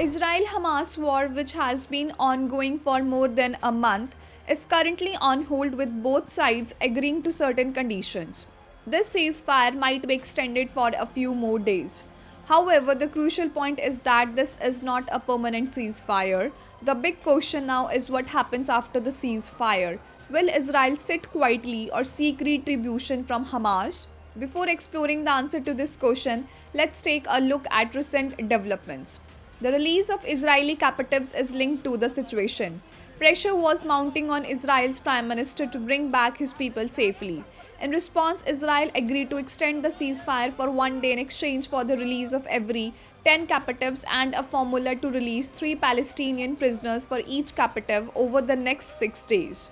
Israel-Hamas war, which has been ongoing for more than a month, is currently on hold with both sides agreeing to certain conditions. This ceasefire might be extended for a few more days. However, the crucial point is that this is not a permanent ceasefire. The big question now is what happens after the ceasefire. Will Israel sit quietly or seek retribution from Hamas? Before exploring the answer to this question, let's take a look at recent developments. The release of Israeli captives is linked to the situation. Pressure was mounting on Israel's Prime Minister to bring back his people safely. In response, Israel agreed to extend the ceasefire for 1 day in exchange for the release of every 10 captives and a formula to release 3 Palestinian prisoners for each captive over the next 6 days.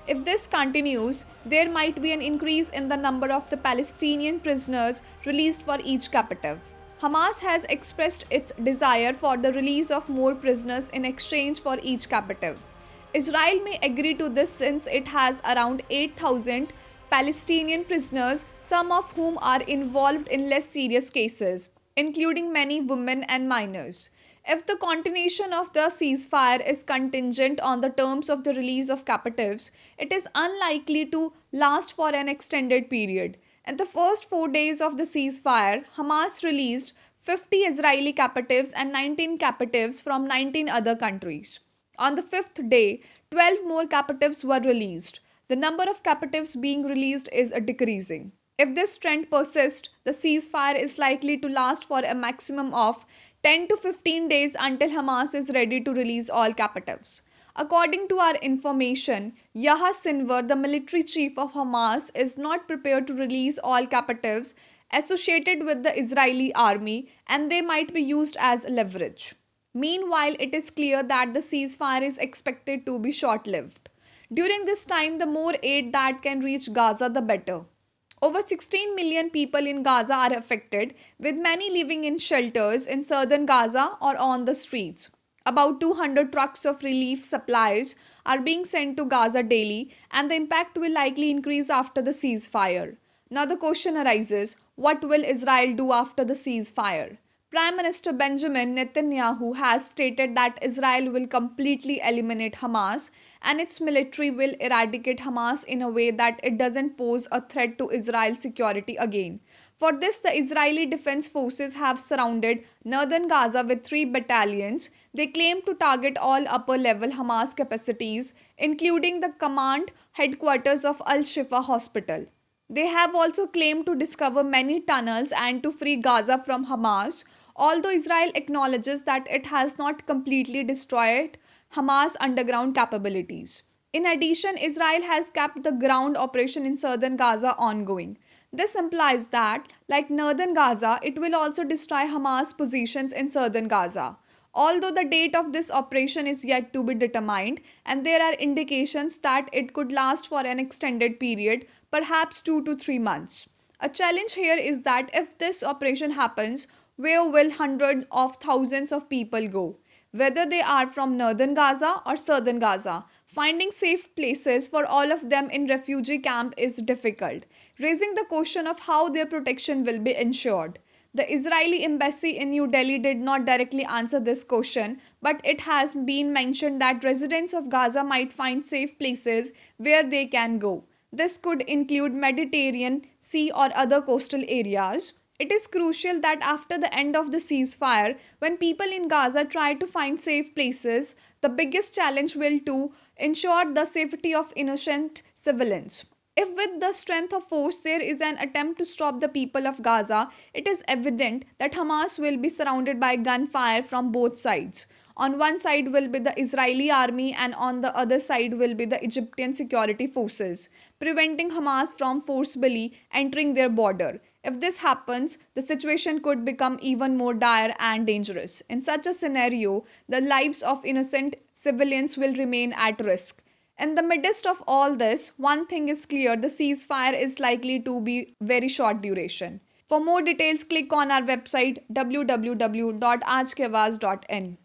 If this continues, there might be an increase in the number of the Palestinian prisoners released for each captive. Hamas has expressed its desire for the release of more prisoners in exchange for each captive. Israel may agree to this since it has around 8,000 Palestinian prisoners, some of whom are involved in less serious cases, including many women and minors. If the continuation of the ceasefire is contingent on the terms of the release of captives, it is unlikely to last for an extended period. In the first 4 days of the ceasefire, Hamas released 50 Israeli captives and 19 captives from 19 other countries. On the 5th day, 12 more captives were released. The number of captives being released is decreasing. If this trend persists, the ceasefire is likely to last for a maximum of 10 to 15 days until Hamas is ready to release all captives. According to our information, Yahya Sinwar, the military chief of Hamas, is not prepared to release all captives associated with the Israeli army, and they might be used as leverage. Meanwhile, it is clear that the ceasefire is expected to be short-lived. During this time, the more aid that can reach Gaza, the better. Over 16 million people in Gaza are affected, with many living in shelters in southern Gaza or on the streets. About 200 trucks of relief supplies are being sent to Gaza daily, and the impact will likely increase after the ceasefire. Now the question arises, what will Israel do after the ceasefire? Prime Minister Benjamin Netanyahu has stated that Israel will completely eliminate Hamas and its military will eradicate Hamas in a way that it doesn't pose a threat to Israel's security again. For this, the Israeli Defense Forces have surrounded northern Gaza with 3 battalions. They claim to target all upper-level Hamas capacities, including the command headquarters of Al-Shifa Hospital. They have also claimed to discover many tunnels and to free Gaza from Hamas, although Israel acknowledges that it has not completely destroyed Hamas' underground capabilities. In addition, Israel has kept the ground operation in southern Gaza ongoing. This implies that, like northern Gaza, it will also destroy Hamas positions in southern Gaza. Although the date of this operation is yet to be determined, and there are indications that it could last for an extended period, perhaps 2 to 3 months. A challenge here is that if this operation happens, where will hundreds of thousands of people go? Whether they are from northern Gaza or southern Gaza, finding safe places for all of them in refugee camp is difficult, raising the question of how their protection will be ensured. The Israeli embassy in New Delhi did not directly answer this question, but it has been mentioned that residents of Gaza might find safe places where they can go. This could include Mediterranean Sea or other coastal areas. It is crucial that after the end of the ceasefire, when people in Gaza try to find safe places, the biggest challenge will to ensure the safety of innocent civilians. If with the strength of force there is an attempt to stop the people of Gaza, it is evident that Hamas will be surrounded by gunfire from both sides. On one side will be the Israeli army and on the other side will be the Egyptian security forces, preventing Hamas from forcibly entering their border. If this happens, the situation could become even more dire and dangerous. In such a scenario, the lives of innocent civilians will remain at risk. In the midst of all this, one thing is clear, the ceasefire is likely to be very short duration. For more details, click on our website www.aajkiawaz.in.